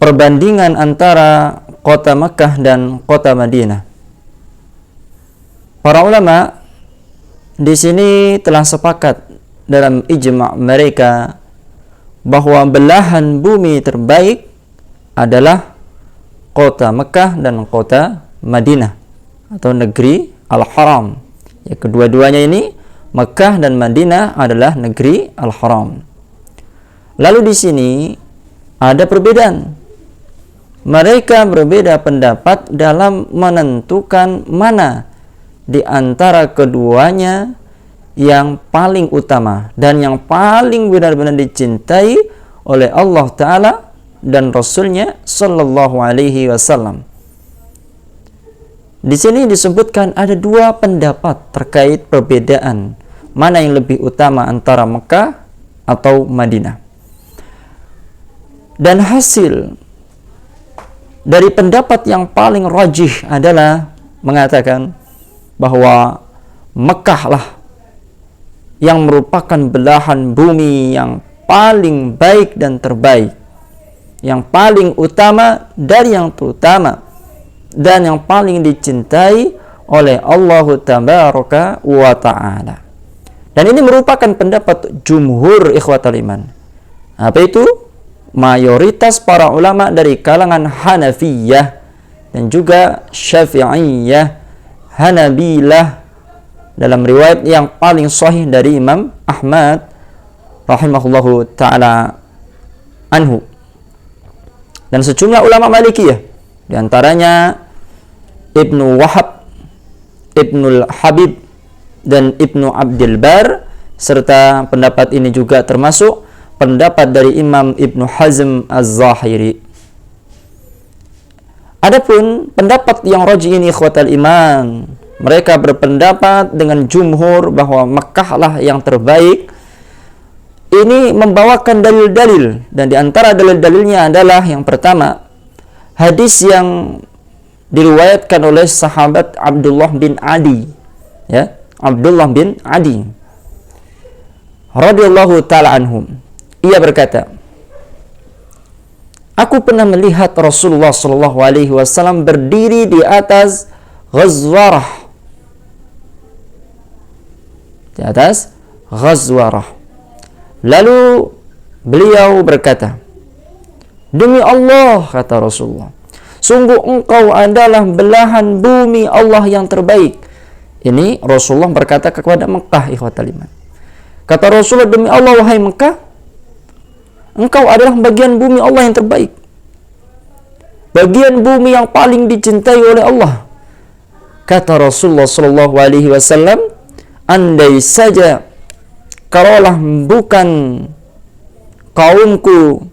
perbandingan antara kota Mekah dan kota Madinah. Para ulama di sini telah sepakat dalam ijma' mereka bahwa belahan bumi terbaik adalah kota Mekah dan kota Madinah atau negeri Al-Haram. Ya, kedua-duanya ini Mekah dan Madinah adalah negeri Al-Haram. Lalu di sini ada perbedaan. Mereka berbeda pendapat dalam menentukan mana di antara keduanya yang paling utama dan yang paling benar-benar dicintai oleh Allah Ta'ala dan Rasulnya Sallallahu Alaihi Wasallam. Di sini disebutkan ada dua pendapat terkait perbedaan mana yang lebih utama antara Mekah atau Madinah. Dan hasil dari pendapat yang paling rajih adalah mengatakan bahwa Mekah lah yang merupakan belahan bumi yang paling baik dan terbaik, yang paling utama dari yang terutama, dan yang paling dicintai oleh Allah Tabaraka wa Ta'ala. Dan ini merupakan pendapat jumhur ikhwatal iman. Apa itu? Mayoritas para ulama dari kalangan Hanafiyah dan juga Syafi'iyah, Hanabilah, dalam riwayat yang paling sahih dari Imam Ahmad rahimahullahu ta'ala anhu, dan sejumlah ulama Malikiyah, di antaranya Ibnu Wahab, Ibnul Habib, dan Ibnu Abdul Bar, serta pendapat ini juga termasuk pendapat dari Imam Ibnu Hazm Az-Zahiri. Adapun pendapat yang rajih ini ikhwatal iman, mereka berpendapat dengan jumhur bahwa Mekah lah yang terbaik. Ini membawakan dalil-dalil, dan di antara dalil-dalilnya adalah yang pertama, hadis yang diriwayatkan oleh sahabat Abdullah bin Adi, ya, Abdullah bin Adi radhiyallahu ta'ala anhum. Ia berkata, aku pernah melihat Rasulullah sallallahu alaihi wasallam berdiri di atas Ghazwarah. Di atas Ghazwarah. Lalu beliau berkata, demi Allah, kata Rasulullah, sungguh engkau adalah belahan bumi Allah yang terbaik. Ini Rasulullah berkata kepada Mekah, ikhwatal iman. Kata Rasulullah, demi Allah, wahai Mekah, engkau adalah bagian bumi Allah yang terbaik, bagian bumi yang paling dicintai oleh Allah. Kata Rasulullah sallallahu alaihi wasallam, andai saja kalaulah bukan kaumku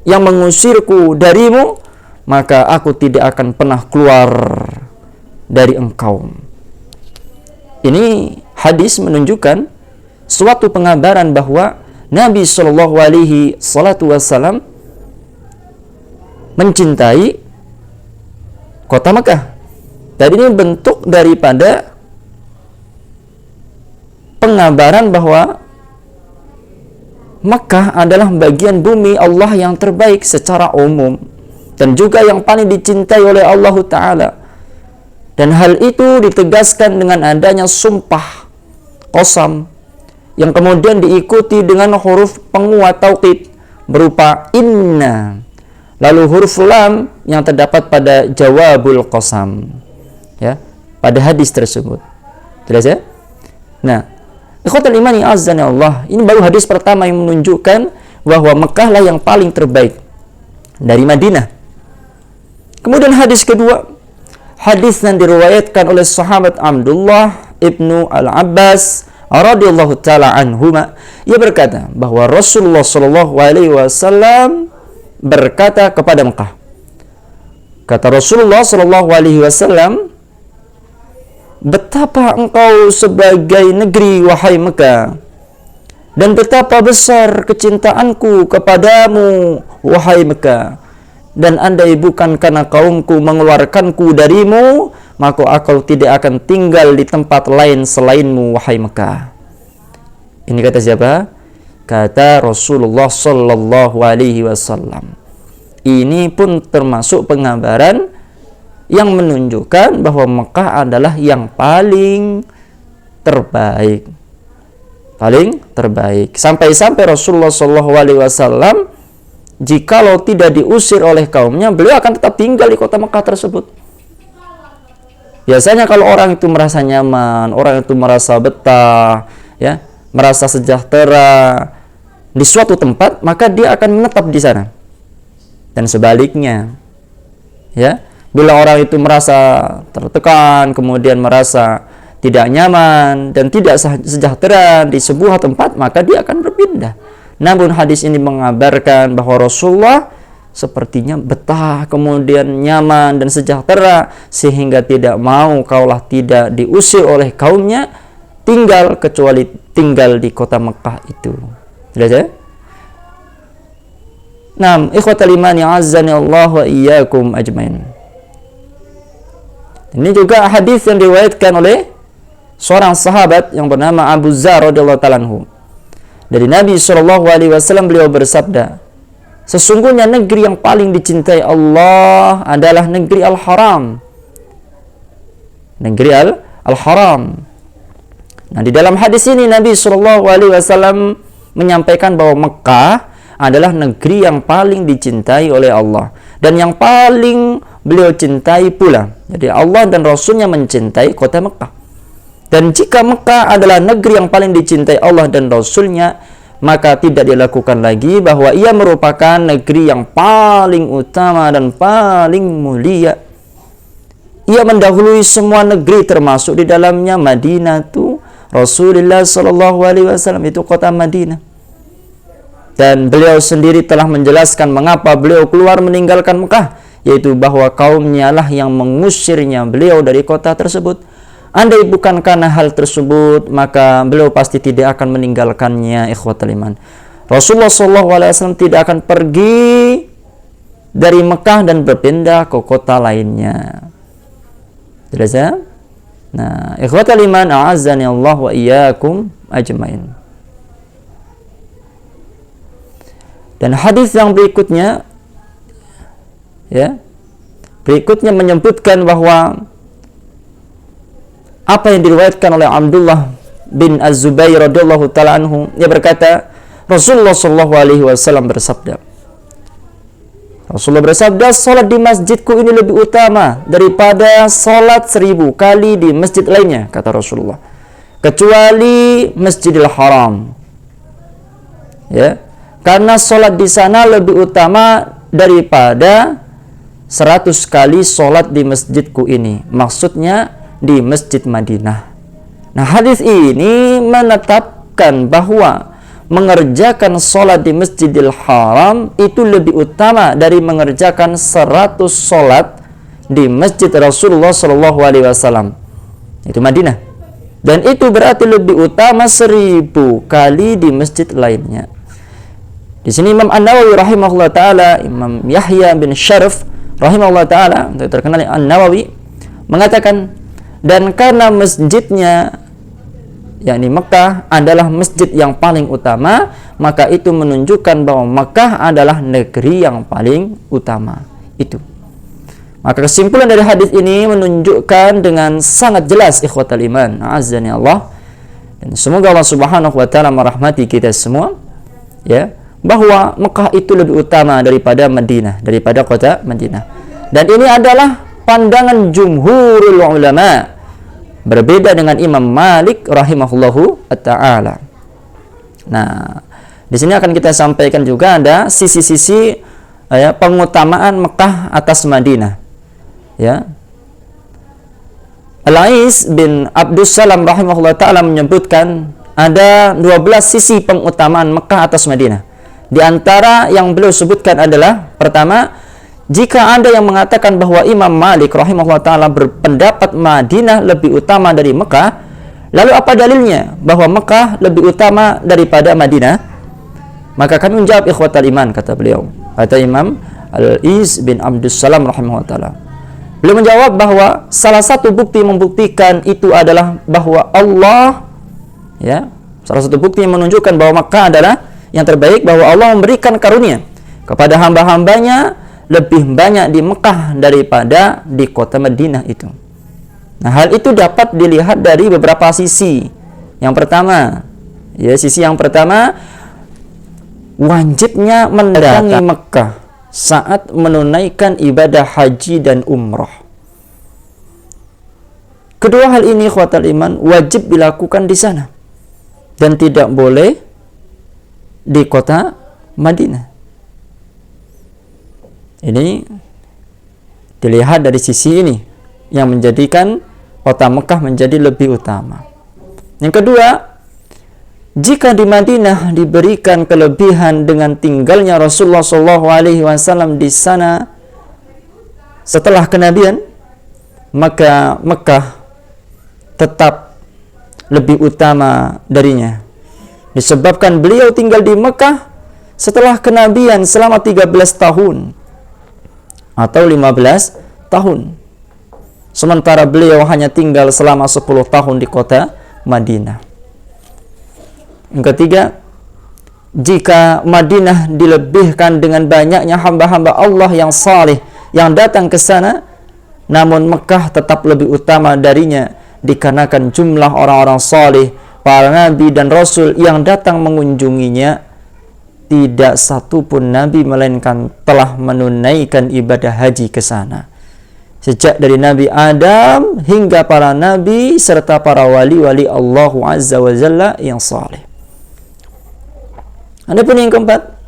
yang mengusirku darimu, maka aku tidak akan pernah keluar dari engkau. Ini hadis menunjukkan suatu pengabaran bahwa Nabi Shallallahu Alaihi Wasallam mencintai kota Mekah. Tadi ini bentuk daripada pengabaran bahwa Mekah adalah bagian bumi Allah yang terbaik secara umum dan juga yang paling dicintai oleh Allah Ta'ala. Dan hal itu ditegaskan dengan adanya sumpah qasam yang kemudian diikuti dengan huruf penguat taukid berupa inna, lalu huruf lam yang terdapat pada jawabul qasam, ya, pada hadis tersebut. Jelas ya? Nah, ikhwatal iman ya azza Allah, ini baru hadis pertama yang menunjukkan bahwa Mekah lah yang paling terbaik dari Madinah. Kemudian hadis kedua, hadis yang diriwayatkan oleh sahabat Abdullah ibnu Al-Abbas radhiyallahu taala anhuma. Ia berkata bahwa Rasulullah sallallahu alaihi wasallam berkata kepada Mekah. Kata Rasulullah sallallahu alaihi wasallam, betapa engkau sebagai negeri wahai Mekah, dan betapa besar kecintaanku kepadamu wahai Mekah, dan andai bukan karena kaumku mengeluarkanku darimu, maka aku tidak akan tinggal di tempat lain selainmu wahai Mekah. Ini kata siapa? Kata Rasulullah sallallahu alaihi wasallam. ini pun termasuk pengabaran yang menunjukkan bahwa Mekah adalah yang paling terbaik. Paling terbaik. Sampai-sampai Rasulullah SAW, jikalau tidak diusir oleh kaumnya, beliau akan tetap tinggal di kota Mekah tersebut. Biasanya kalau orang itu merasa nyaman, orang itu merasa betah, ya, merasa sejahtera di suatu tempat, maka dia akan menetap di sana. Dan sebaliknya, ya, bila orang itu merasa tertekan, kemudian merasa tidak nyaman dan tidak sejahtera di sebuah tempat, maka dia akan berpindah. Namun hadis ini mengabarkan bahwa Rasulullah sepertinya betah, kemudian nyaman dan sejahtera, sehingga tidak mau kaulah tidak diusir oleh kaumnya tinggal, kecuali tinggal di kota Mekah itu. Jelas ya? Naam, ikhwatal iman ya'azzani Allah wa iyyakum ajmain. Ini juga hadis yang diriwayatkan oleh seorang sahabat yang bernama Abu Dzar radhiyallahu ta'ala anhu. Dari Nabi SAW beliau bersabda, sesungguhnya negeri yang paling dicintai Allah adalah negeri Al-Haram. Negeri Al-Haram. Nah, di dalam hadis ini Nabi SAW menyampaikan bahwa Mekah adalah negeri yang paling dicintai oleh Allah dan yang paling beliau cintai pula. Jadi Allah dan Rasulnya mencintai kota Mekah. Dan jika Mekah adalah negeri yang paling dicintai Allah dan Rasulnya, maka tidak dilakukan lagi bahwa ia merupakan negeri yang paling utama dan paling mulia. Ia mendahului semua negeri, termasuk di dalamnya Madinah tu Rasulullah SAW, itu kota Madinah. Dan beliau sendiri telah menjelaskan mengapa beliau keluar meninggalkan Mekah, yaitu bahwa kaumnya lah yang mengusirnya beliau dari kota tersebut. Andai bukan karena hal tersebut, maka beliau pasti tidak akan meninggalkannya, ikhwatul iman. Rasulullah SAW tidak akan pergi dari Mekah dan berpindah ke kota lainnya. Jelas ya? Nah, ikhwatul iman, a'azzani Allah wa iyyakum ajmain. Dan hadis yang berikutnya, ya, berikutnya menyebutkan bahwa apa yang diriwayatkan oleh Abdullah bin Az-Zubair radhiyallahu ta'ala anhu, dia berkata, Rasulullah SAW bersabda, salat di masjidku ini lebih utama daripada salat 1000 kali di masjid lainnya, kata Rasulullah, kecuali Masjidil Haram. Ya, karena salat di sana lebih utama daripada 100 kali salat di masjidku ini. Maksudnya di Masjid Madinah. Nah, hadis ini menetapkan bahwa mengerjakan salat di Masjidil Haram itu lebih utama dari mengerjakan 100 salat di Masjid Rasulullah SAW, itu Madinah. Dan itu berarti lebih utama 1000 kali di masjid lainnya. Di sini Imam An-Nawawi rahimahullah ta'ala, Imam Yahya bin Syaraf rahimahullah ta'ala, terkenal An-Nawawi, mengatakan, dan karena masjidnya, yakni Mekah, adalah masjid yang paling utama, maka itu menunjukkan bahwa Mekah adalah negeri yang paling utama. Itu. Maka kesimpulan dari hadis ini menunjukkan dengan sangat jelas, ikhwatal iman, a'azzani Allah, dan semoga Allah Subhanahu wa ta'ala merahmati kita semua, ya, bahwa Mekah itu lebih utama daripada Madinah, daripada kota Madinah. Dan ini adalah pandangan jumhurul ulama, berbeda dengan Imam Malik rahimahullahu ta'ala. Nah, di sini akan kita sampaikan juga ada sisi-sisi ya, pengutamaan Mekah atas Madinah. Ya, Al-Ais bin Abdus Salam rahimahullah ta'ala menyebutkan ada 12 sisi pengutamaan Mekah atas Madinah. Di antara yang beliau sebutkan adalah, pertama, jika ada yang mengatakan bahwa Imam Malik rahimahullah ta'ala berpendapat Madinah lebih utama dari Mekah, lalu apa dalilnya bahwa Mekah lebih utama daripada Madinah? Maka kami menjawab, ikhwatal iman, kata beliau, kata Imam Al-Ais bin Abdus Salam rahimahullah ta'ala, beliau menjawab bahwa salah satu bukti membuktikan itu adalah bahwa Allah, ya, salah satu bukti yang menunjukkan bahwa Mekah adalah yang terbaik, bahwa Allah memberikan karunia kepada hamba-hambanya lebih banyak di Mekah daripada di kota Madinah itu. Nah, hal itu dapat dilihat dari beberapa sisi. Yang pertama, sisi yang pertama, wajibnya mendatangi Mekah saat menunaikan ibadah haji dan umrah. Kedua hal ini, ikhwatal iman, wajib dilakukan di sana dan tidak boleh di kota Madinah. Ini dilihat dari sisi ini yang menjadikan kota Mekah menjadi lebih utama. Yang kedua, jika di Madinah diberikan kelebihan dengan tinggalnya Rasulullah SAW di sana setelah kenabian, maka Mekah tetap lebih utama darinya. Disebabkan beliau tinggal di Mekah setelah kenabian selama 13 tahun atau 15 tahun. Sementara beliau hanya tinggal selama 10 tahun di kota Madinah. Yang ketiga, jika Madinah dilebihkan dengan banyaknya hamba-hamba Allah yang saleh yang datang ke sana, namun Mekah tetap lebih utama darinya dikarenakan jumlah orang-orang saleh, para nabi dan rasul yang datang mengunjunginya. Tidak satu pun nabi melainkan telah menunaikan ibadah haji ke sana. Sejak dari Nabi Adam hingga para nabi serta para wali-wali Allah Azza wa Jalla yang saleh. Adapun yang keempat,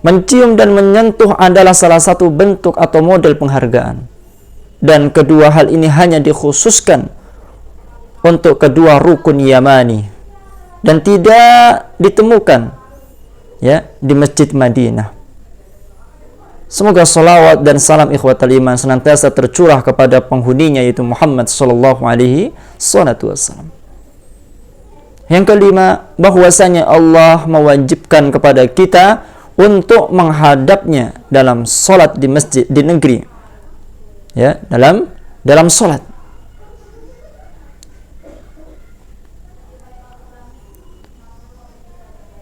mencium dan menyentuh adalah salah satu bentuk atau model penghargaan. Dan kedua hal ini hanya dikhususkan untuk kedua rukun Yamani dan tidak ditemukan di Masjid Madinah. Semoga salawat dan salam ikhwatal iman senantiasa tercurah kepada penghuninya, yaitu Muhammad sallallahu alaihi wasallam. Yang kelima, bahwasanya Allah mewajibkan kepada kita untuk menghadapnya dalam salat di masjid di negeri, dalam salat.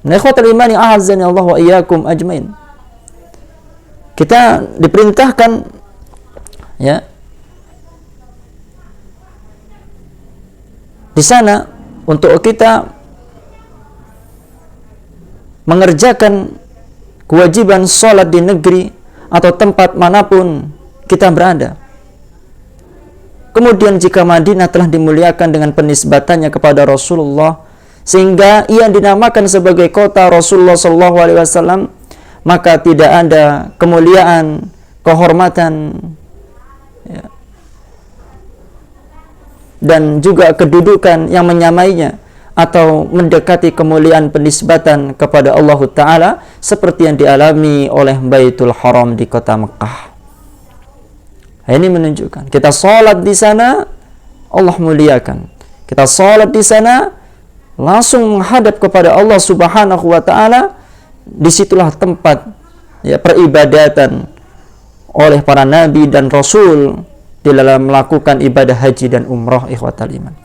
Nah, ikhwatal iman yang a'azzani Allah wa iyyakum ajmain. Kita diperintahkan di sana untuk kita mengerjakan kewajiban sholat di negeri atau tempat manapun kita berada. Kemudian jika Madinah telah dimuliakan dengan penisbatannya kepada Rasulullah sehingga ia dinamakan sebagai kota Rasulullah SAW, maka tidak ada kemuliaan, kehormatan, dan juga kedudukan yang menyamainya atau mendekati kemuliaan penisbatan kepada Allah Ta'ala seperti yang dialami oleh Baitul Haram di kota Mekah. Ini menunjukkan kita sholat di sana, Allah muliakan. Kita sholat di sana langsung menghadap kepada Allah Subhanahu wa Ta'ala. Disitulah tempat peribadatan oleh para nabi dan rasul di dalam melakukan ibadah haji dan umrah, ikhwatal iman.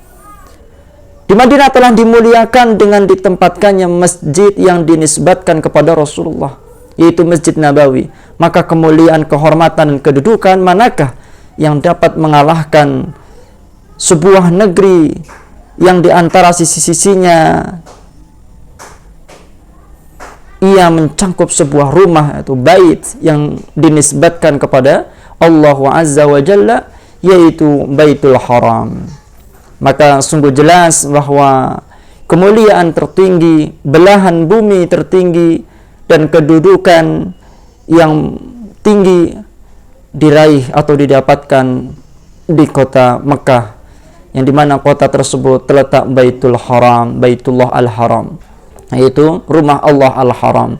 Di Madinah telah dimuliakan dengan ditempatkannya masjid yang dinisbatkan kepada Rasulullah, yaitu Masjid Nabawi. Maka kemuliaan, kehormatan, dan kedudukan manakah yang dapat mengalahkan sebuah negeri yang diantara sisi-sisinya ia mencangkup sebuah rumah atau bait yang dinisbatkan kepada Allah Azza wa Jalla, yaitu Baitul Haram. Maka sungguh jelas bahwa kemuliaan tertinggi, belahan bumi tertinggi, dan kedudukan yang tinggi diraih atau didapatkan di kota Mekah, yang dimana kota tersebut terletak Baitul Haram, Baitullah Al-Haram, yaitu rumah Allah Al-Haram.